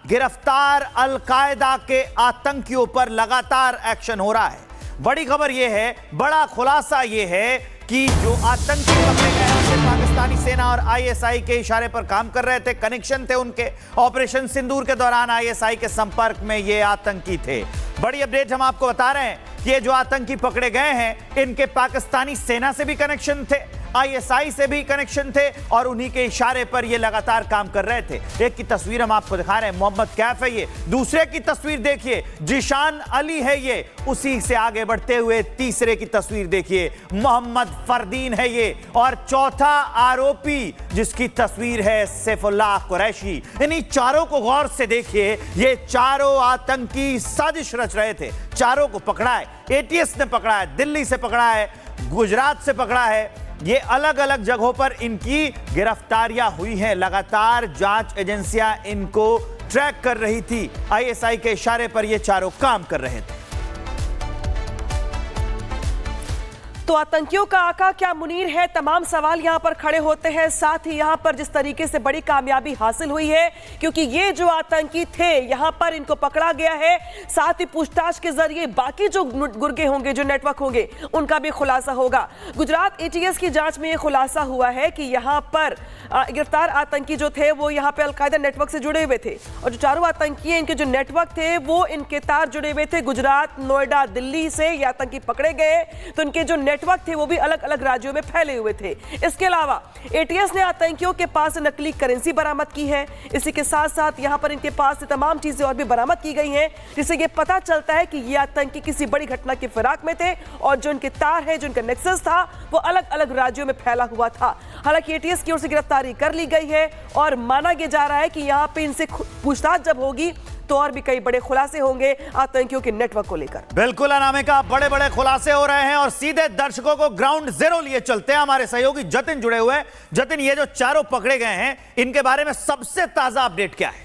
गिरफ्तार अलकायदा के आतंकियों पर लगातार एक्शन हो रहा है। बड़ी खबर यह है, बड़ा खुलासा यह है कि जो आतंकी पकड़े गए हैं उनसे पाकिस्तानी सेना और आईएसआई के इशारे पर काम कर रहे थे, कनेक्शन थे उनके। ऑपरेशन सिंदूर के दौरान आईएसआई के संपर्क में ये आतंकी थे। बड़ी अपडेट हम आपको बता रहे हैं कि ये जो आतंकी पकड़े गए हैं इनके पाकिस्तानी सेना से भी कनेक्शन थे, आईएसआई से भी कनेक्शन थे और उन्हीं के इशारे पर ये लगातार काम कर रहे थे। एक की तस्वीर हम आपको दिखा रहे हैं, मोहम्मद कैफ है ये। दूसरे की तस्वीर देखिए, जिशान अली है ये। उसी से आगे बढ़ते हुए तीसरे की तस्वीर देखिए, मोहम्मद फरदीन है ये। और चौथा आरोपी जिसकी तस्वीर है सैफुल्लाह कुरैशी। इन्हीं चारों को गौर से देखिए, ये चारों आतंकी साजिश रच रहे थे। चारों को पकड़ा है, एटीएस ने पकड़ा है, दिल्ली से पकड़ा है, गुजरात से पकड़ा है। ये अलग अलग जगहों पर इनकी गिरफ्तारियां हुई हैं। लगातार जांच एजेंसियां इनको ट्रैक कर रही थी। आईएसआई के इशारे पर ये चारों काम कर रहे थे। तो आतंकियों का आका क्या मुनीर है, तमाम सवाल यहां पर खड़े होते हैं। साथ ही यहां पर जिस तरीके से बड़ी कामयाबी हासिल हुई है, क्योंकि ये जो आतंकी थे यहां पर इनको पकड़ा गया है। साथ ही पूछताछ के जरिए बाकी जो गुर्गे होंगे, जो नेटवर्क होंगे, उनका भी खुलासा होगा। गुजरात एटीएस की जांच में यह खुलासा हुआ है कि यहां पर गिरफ्तार आतंकी जो थे वो यहां पर अलकायदा नेटवर्क से जुड़े हुए थे। और जो चारों आतंकी हैं, इनके जो नेटवर्क थे वो इनके तार जुड़े हुए थे। गुजरात, नोएडा, दिल्ली से ये आतंकी पकड़े गए तो इनके जो नेटवर्क थे वो भी अलग अलग राज्यों में फैले हुए थे। इसके अलावा एटीएस ने आतंकियों के पास नकली करेंसी बरामद की है। इसी के साथ साथ यहां पर इनके पास से तमाम चीजें और भी बरामद की गई हैं, जिससे ये पता चलता है कि ये आतंकी किसी बड़ी घटना की फिराक में थे और जो इनके तार है, जो इनका नेक्सस था, वो अलग अलग राज्यों में फैला हुआ था। हालांकि एटीएस की ओर से गिरफ्तारी कर ली गई है और माना यह जा रहा है कि यहां पर इनसे पूछताछ जब होगी तो और भी कई बड़े खुलासे होंगे आतंकियों के नेटवर्क को लेकर। बिल्कुल अनामिका, बड़े बड़े खुलासे हो रहे हैं और सीधे दर्शकों को ग्राउंड जीरो लिए चलते हैं। हमारे सहयोगी जतिन जुड़े हुए हैं। जतिन, ये जो चारों पकड़े गए हैं इनके बारे में सबसे ताजा अपडेट क्या है?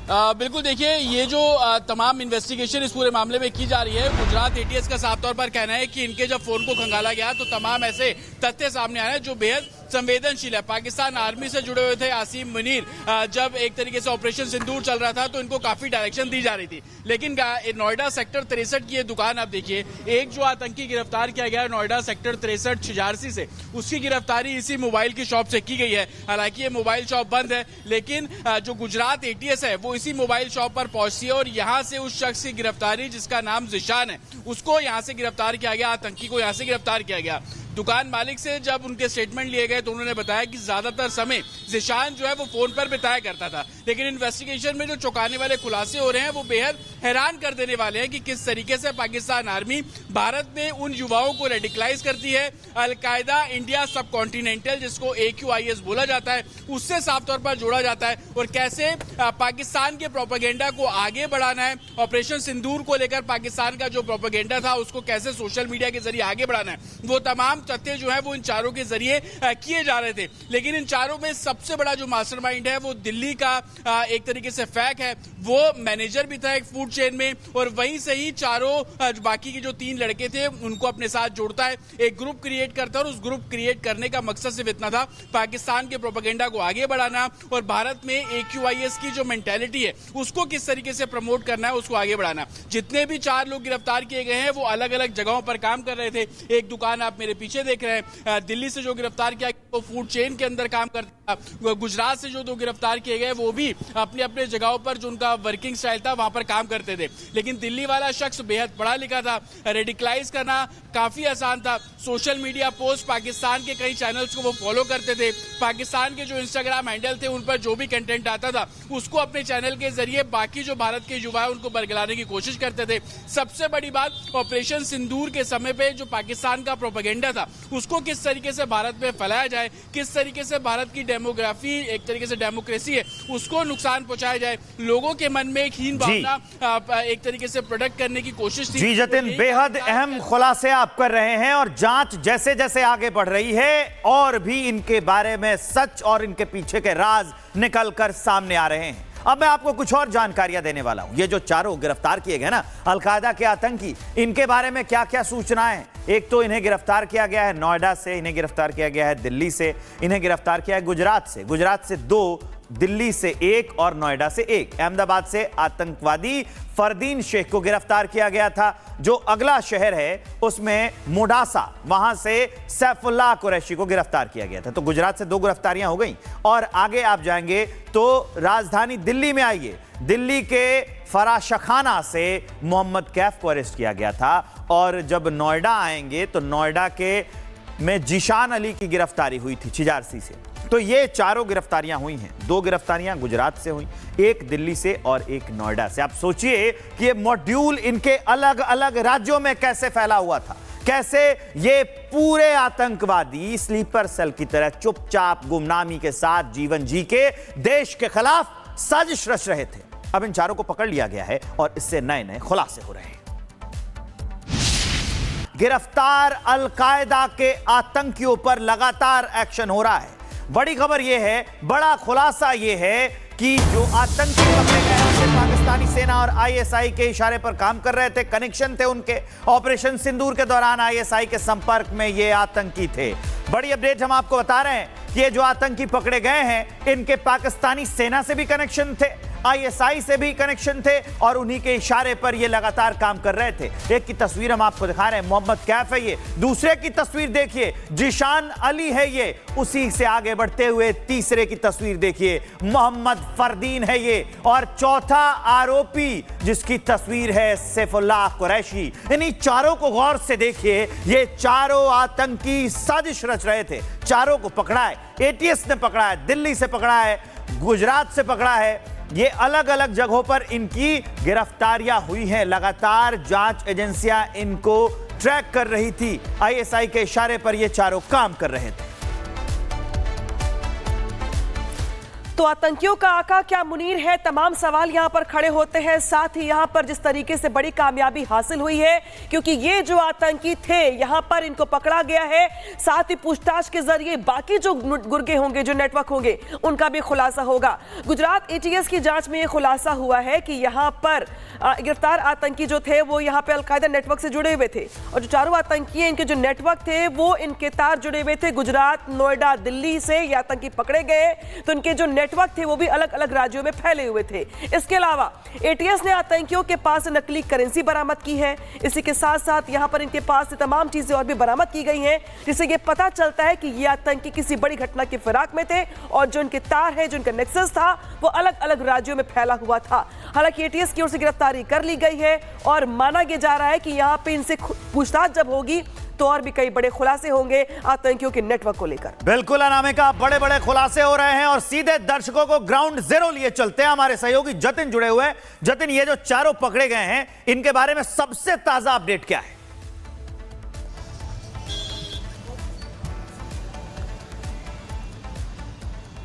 बिल्कुल, देखिए, ये जो तमाम इन्वेस्टिगेशन इस पूरे मामले में की जा रही है, गुजरात एटीएस का साफ तौर पर कहना है कि इनके जब फोन को खंगाला गया तो तमाम ऐसे तथ्य सामने आए हैं जो बेहद संवेदनशील है। पाकिस्तान आर्मी से जुड़े हुए थे आसिम मुनीर। जब एक तरीके से ऑपरेशन सिंदूर चल रहा था तो इनको काफी डायरेक्शन दी जा रही थी। लेकिन नोएडा सेक्टर 63 की ये दुकान आप देखिए, एक जो आतंकी गिरफ्तार किया गया नोएडा सेक्टर 63 छिजारसी से, उसकी गिरफ्तारी इसी मोबाइल की शॉप से की गई है। हालांकि ये मोबाइल शॉप बंद है, लेकिन जो गुजरात एटीएस है वो इसी मोबाइल शॉप पर पहुंची है और यहां से उस शख्स की गिरफ्तारी, जिसका नाम जिशान है, उसको यहां से गिरफ्तार किया गया, आतंकी को यहां से गिरफ्तार किया गया। दुकान मालिक से जब उनके स्टेटमेंट लिए गए तो उन्होंने बताया कि ज्यादातर समय जिशान जो है वो फोन पर बिताया करता था। लेकिन इन्वेस्टिगेशन में जो चौंकाने वाले खुलासे हो रहे हैं वो बेहद हैरान कर देने वाले हैं कि किस तरीके से पाकिस्तान आर्मी भारत में उन युवाओं को रेडिकलाइज करती है। अलकायदा इंडिया सब कॉन्टिनेंटल, जिसको AQIS बोला जाता है, उससे साफ तौर पर जोड़ा जाता है और कैसे पाकिस्तान के प्रोपेगेंडा को आगे बढ़ाना है। ऑपरेशन सिंदूर को लेकर पाकिस्तान का जो प्रोपेगेंडा था उसको कैसे सोशल मीडिया के जरिए आगे बढ़ाना है, वो तमाम तथ्य जो है वो इन चारों के जरिए किए जा रहे थे। लेकिन इन चारों में सबसे बड़ा जो मास्टरमाइंड है वो दिल्ली का एक तरीके से फैक है। वो मैनेजर भी था एक फूड चेन में और वहीं से ही चारों बाकी के जो 3 लड़के थे उनको अपने साथ जोड़ता है, एक ग्रुप क्रिएट करता है और उस ग्रुप क्रिएट करने का मकसद सिर्फ इतना था, पाकिस्तान के प्रोपेगेंडा को आगे बढ़ाना और भारत में AQIS की जो मेंटेलिटी है उसको किस तरीके से प्रमोट करना है, उसको आगे बढ़ाना। जितने भी 4 लोग गिरफ्तार किए गए हैं वो अलग अलग जगहों पर काम कर रहे थे। एक दुकान आप मेरे पीछे देख रहे हैं, दिल्ली से जो गिरफ्तार किया वो फूड चेन के अंदर काम करता था। गुजरात से जो 2 गिरफ्तार किए गए वो भी अपने अपने जगहों पर जो उनका वर्किंग स्टाइल था वहां पर काम करते थे। लेकिन दिल्ली वाला शख्स बेहद पढ़ा लिखा था, रेडिकलाइज करना काफी आसान था। सोशल मीडिया पोस्ट, पाकिस्तान के कई चैनल्स को वो फॉलो करते थे। पाकिस्तान के जो इंस्टाग्राम हैंडल थे उन पर जो भी कंटेंट आता था उसको अपने चैनल के जरिए बाकी जो भारत के युवा है उनको बरगलाने की कोशिश करते थे। सबसे बड़ी बात, ऑपरेशन सिंदूर के समय पे जो पाकिस्तान का प्रोपेगेंडा था उसको किस तरीके से भारत में फैलाया जाए, किस तरीके से भारत की डेमोग्राफी, एक तरीके से डेमोक्रेसी है, उसको नुकसान पहुंचाया जाए। लोगों के मन में एक हीन भावना एक तरीके से प्रोडक्ट करने की कोशिश थी। जी जतिन, बेहद अहम खुलासे आप कर रहे हैं और जांच जैसे जैसे आगे बढ़ रही है और भी इनके बारे में सच और इनके पीछे के राज निकल कर सामने आ रहे हैं। अब मैं आपको कुछ और जानकारियां देने वाला हूं। ये जो चारों गिरफ्तार किए गए ना अलकायदा के आतंकी, इनके बारे में क्या क्या सूचनाएं हैं। एक तो इन्हें गिरफ्तार किया गया है नोएडा से, इन्हें गिरफ्तार किया गया है दिल्ली से, इन्हें गिरफ्तार किया है गुजरात से 2, दिल्ली से 1 और नोएडा से 1। अहमदाबाद से आतंकवादी फरदीन शेख को गिरफ्तार किया गया था। जो अगला शहर है उसमें मोडासा, वहां से सैफुल्लाह कुरैशी को गिरफ्तार किया गया था। तो गुजरात से 2 गिरफ्तारियां हो गई। और आगे आप जाएंगे तो राजधानी दिल्ली में आइए, दिल्ली के फराशखाना से मोहम्मद कैफ को अरेस्ट किया गया था। और जब नोएडा आएंगे तो नोएडा के में जीशान अली की गिरफ्तारी हुई थी छिजारसी से। तो ये चारों गिरफ्तारियां हुई हैं। 2 गिरफ्तारियां गुजरात से हुई, 1 दिल्ली से और 1 नोएडा से। आप सोचिए कि ये मॉड्यूल इनके अलग अलग राज्यों में कैसे फैला हुआ था, कैसे ये पूरे आतंकवादी स्लीपर सेल की तरह चुपचाप गुमनामी के साथ जीवन जी के देश के खिलाफ साजिश रच रहे थे। अब इन चारों को पकड़ लिया गया है और इससे नए नए खुलासे हो रहे हैं। गिरफ्तार अलकायदा के आतंकियों पर लगातार एक्शन हो रहा है। बड़ी खबर यह है, बड़ा खुलासा यह है कि जो आतंकी पकड़े गए हैं पाकिस्तानी सेना और आईएसआई के इशारे पर काम कर रहे थे, कनेक्शन थे उनके। ऑपरेशन सिंदूर के दौरान आईएसआई के संपर्क में ये आतंकी थे। बड़ी अपडेट हम आपको बता रहे हैं कि ये जो आतंकी पकड़े गए हैं इनके पाकिस्तानी सेना से भी कनेक्शन थे, आईएसआई से भी कनेक्शन थे और उन्हीं के इशारे पर ये लगातार काम कर रहे थे। एक की तस्वीर हम आपको दिखा रहे हैं, मोहम्मद कैफ है ये। दूसरे की तस्वीर देखिए, जीशान अली है ये। उसी से आगे बढ़ते हुए तीसरे की तस्वीर देखिए, मोहम्मद फरदीन है ये। और चौथा आरोपी जिसकी तस्वीर है सैफुल्लाह कुरैशी। इन्हीं चारों को गौर से देखिए, ये चारों आतंकी साजिश रच रहे थे। चारों को पकड़ा है, एटीएस ने पकड़ा है, दिल्ली से पकड़ा है, गुजरात से पकड़ा है। ये अलग अलग जगहों पर इनकी गिरफ्तारियां हुई हैं। लगातार जांच एजेंसियां इनको ट्रैक कर रही थी। आईएसआई के इशारे पर ये चारों काम कर रहे थे। तो आतंकियों का आका क्या मुनीर है, तमाम सवाल यहां पर खड़े होते हैं। साथ ही यहां पर जिस तरीके से बड़ी कामयाबी हासिल हुई है, क्योंकि ये जो आतंकी थे यहां पर इनको पकड़ा गया है। साथ ही पूछताछ के जरिए बाकी जो गुर्गे होंगे, जो नेटवर्क होंगे, उनका भी खुलासा होगा। गुजरात एटीएस की जांच में यह खुलासा हुआ है कि यहां पर गिरफ्तार आतंकी जो थे वो यहां पर अलकायदा नेटवर्क से जुड़े हुए थे। और जो चारों आतंकी हैं, इनके जो नेटवर्क थे वो इनके तार जुड़े हुए थे। गुजरात, नोएडा, दिल्ली से ये आतंकी पकड़े गए तो इनके जो नेटवर्क थे वो भी अलग अलग राज्यों में फैले हुए थे। इसके अलावा एटीएस ने आतंकियों के पास नकली करेंसी बरामद की है। इसी के साथ साथ यहां पर इनके पास से तमाम चीजें और भी बरामद की गई हैं, जिससे ये पता चलता है कि ये आतंकी किसी बड़ी घटना की फिराक में थे और जो इनके तार है, जो इनका नेक्सस था, वो अलग अलग राज्यों में फैला हुआ था। हालांकि एटीएस की ओर से गिरफ्तारी कर ली गई है और माना यह जा रहा है कि यहां पर इनसे पूछताछ जब होगी तो और भी कई बड़े खुलासे होंगे आतंकियों के नेटवर्क को लेकर। बिल्कुल अनामिका, बड़े बड़े खुलासे हो रहे हैं और सीधे दर्शकों को ग्राउंड जीरो लिए चलते हैं। हमारे सहयोगी जतिन जुड़े हुए हैं। जतिन, ये जो चारों पकड़े गए हैं इनके बारे में सबसे ताजा अपडेट क्या है?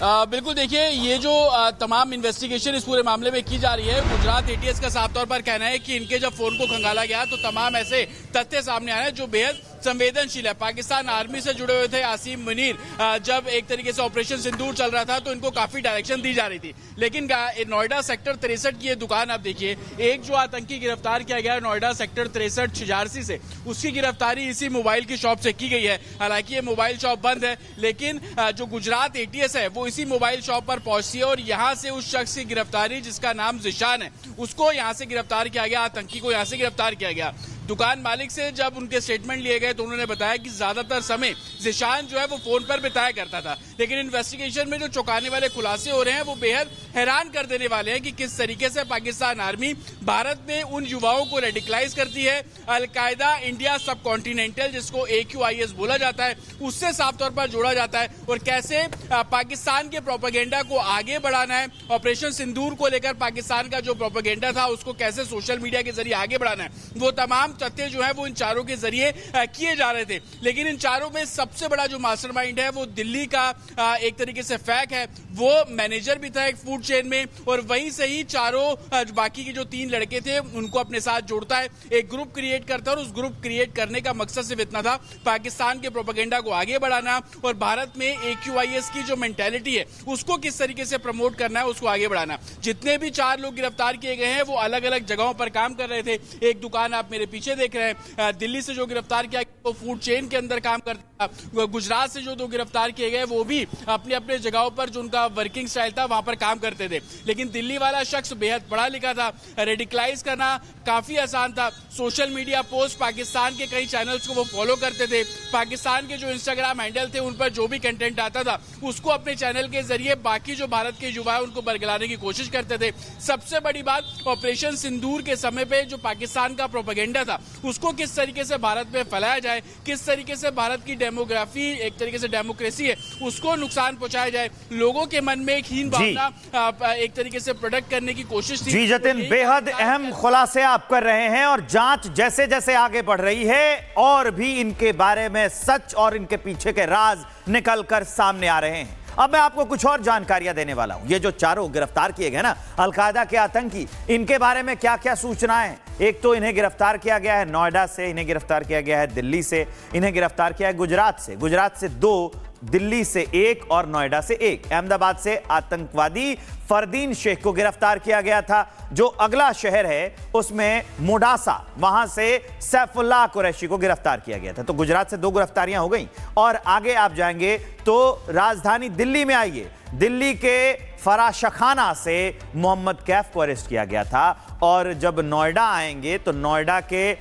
बिल्कुल देखिए, ये जो तमाम इन्वेस्टिगेशन इस पूरे मामले में की जा रही है, गुजरात एटीएस का साफ तौर पर कहना है कि इनके जब फोन को खंगाला गया तो तमाम ऐसे तथ्य सामने आए हैं जो बेहद संवेदनशील है। पाकिस्तान आर्मी से जुड़े हुए थे आसिम मुनीर। जब एक तरीके से ऑपरेशन सिंदूर चल रहा था तो इनको काफी डायरेक्शन दी जा रही थी। लेकिन नोएडा सेक्टर 63 की ये दुकान आप देखिए, एक जो आतंकी गिरफ्तार किया गया नोएडा सेक्टर 63 छिजारसी से, उसकी गिरफ्तारी इसी मोबाइल की शॉप से की गई है। हालांकि ये मोबाइल शॉप बंद है, लेकिन जो गुजरात एटीएस है वो इसी मोबाइल शॉप पर पहुंची है और यहां से उस शख्स की गिरफ्तारी, जिसका नाम जीशान है, उसको यहां से गिरफ्तार किया गया, आतंकी को यहां से गिरफ्तार किया गया। दुकान मालिक से जब उनके स्टेटमेंट लिए गए तो उन्होंने बताया कि ज्यादातर समय जीशान जो है वो फोन पर बिताया करता था। लेकिन इन्वेस्टिगेशन में जो चौंकाने वाले खुलासे हो रहे हैं वो बेहद हैरान कर देने वाले हैं कि किस तरीके से पाकिस्तान आर्मी भारत में उन युवाओं को रेडिकलाइज करती है। अलकायदा इंडिया सब कॉन्टिनेंटल, जिसको AQIS बोला जाता है, उससे साफ तौर पर जोड़ा जाता है और कैसे पाकिस्तान के प्रोपेगेंडा को आगे बढ़ाना है। ऑपरेशन सिंदूर को लेकर पाकिस्तान का जो प्रोपेगेंडा था उसको कैसे सोशल मीडिया के जरिए आगे बढ़ाना है, वो तमाम तथ्य जो है वो इन चारों के जरिए किए जा रहे थे। लेकिन इन चारों में सबसे बड़ा जो मास्टरमाइंड है वो दिल्ली का एक तरीके से फैक है। वो मैनेजर भी था एक फूड चेन में, और वहीं से ही चारों बाकी के जो 3 लड़के थे उनको अपने साथ जोड़ता है, एक ग्रुप क्रिएट करता है। और उस ग्रुप क्रिएट करने का मकसद सिर्फ इतना था, पाकिस्तान के प्रोपेगेंडा को आगे बढ़ाना और भारत में AQIS की जो मेंटालिटी है उसको किस तरीके से प्रमोट करना है, उसको आगे बढ़ाना। जितने भी 4 लोग गिरफ्तार किए गए हैं वो अलग अलग जगहों पर काम कर रहे थे। एक दुकान आप मेरे पीछे देख रहे हैं, दिल्ली से जो गिरफ्तार किया वो फूड चेन के अंदर काम करता था। गुजरात से जो 2 गिरफ्तार किए गए वो भी अपने अपने जगहों पर जो उनका वर्किंग स्टाइल था वहां पर काम करते थे। लेकिन दिल्ली वाला शख्स बेहद पढ़ा लिखा था, रेडिकलाइज करना काफी आसान था। सोशल मीडिया पोस्ट पाकिस्तान के कई चैनल्स को वो फॉलो करते थे, पाकिस्तान के जो इंस्टाग्राम हैंडल थे उन पर जो भी कंटेंट आता था उसको अपने चैनल के जरिए बाकी जो भारत के युवा है उनको बरगलाने की कोशिश करते थे। सबसे बड़ी बात, ऑपरेशन सिंदूर के समय पे जो पाकिस्तान का प्रोपेगेंडा था उसको किस तरीके से भारत में फैलाया जाए, किस तरीके से भारत की डेमोग्राफी, एक तरीके से डेमोक्रेसी है उसको नुकसान पहुंचाया जाए, लोगों के मन में एक हीन भावना एक तरीके से प्रोडक्ट करने की कोशिश थी। जी जतिन, बेहद अहम खुलासे आप कर रहे हैं और जांच जैसे जैसे आगे बढ़ रही है और भी इनके बारे में सच और इनके पीछे के राज निकलकर सामने आ रहे हैं। अब मैं आपको कुछ और जानकारियां देने वाला हूं। ये जो चारों गिरफ्तार किए गए ना अलकायदा के आतंकी, इनके बारे में क्या क्या सूचनाएं। एक तो इन्हें गिरफ्तार किया गया है नोएडा से, इन्हें गिरफ्तार किया गया है दिल्ली से, इन्हें गिरफ्तार किया है गुजरात से 2, दिल्ली से 1 और नोएडा से 1। अहमदाबाद से आतंकवादी फरदीन शेख को गिरफ्तार किया गया था। जो अगला शहर है उसमें मोडासा, वहां से सैफुल्लाह कुरैशी को गिरफ्तार किया गया था। तो गुजरात से 2 गिरफ्तारियां हो गई और आगे आप जाएंगे तो राजधानी दिल्ली में आइए, दिल्ली के फराशखाना से मोहम्मद कैफ को अरेस्ट किया गया था। और जब नोएडा आएंगे तो नोएडा के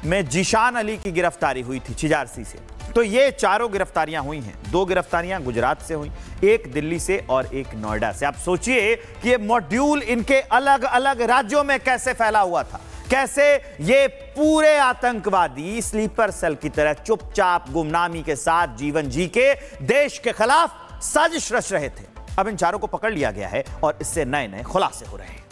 में जीशान अली की गिरफ्तारी हुई थी छिजारसी से। तो ये चारों गिरफ्तारियां हुई हैं। 2 गिरफ्तारियां गुजरात से हुई, 1 दिल्ली से और 1 नोएडा से। आप सोचिए कि ये मॉड्यूल इनके अलग अलग राज्यों में कैसे फैला हुआ था, कैसे ये पूरे आतंकवादी स्लीपर सेल की तरह चुपचाप गुमनामी के साथ जीवन जी के देश के खिलाफ साजिश रच रहे थे। अब इन चारों को पकड़ लिया गया है और इससे नए नए खुलासे हो रहे हैं।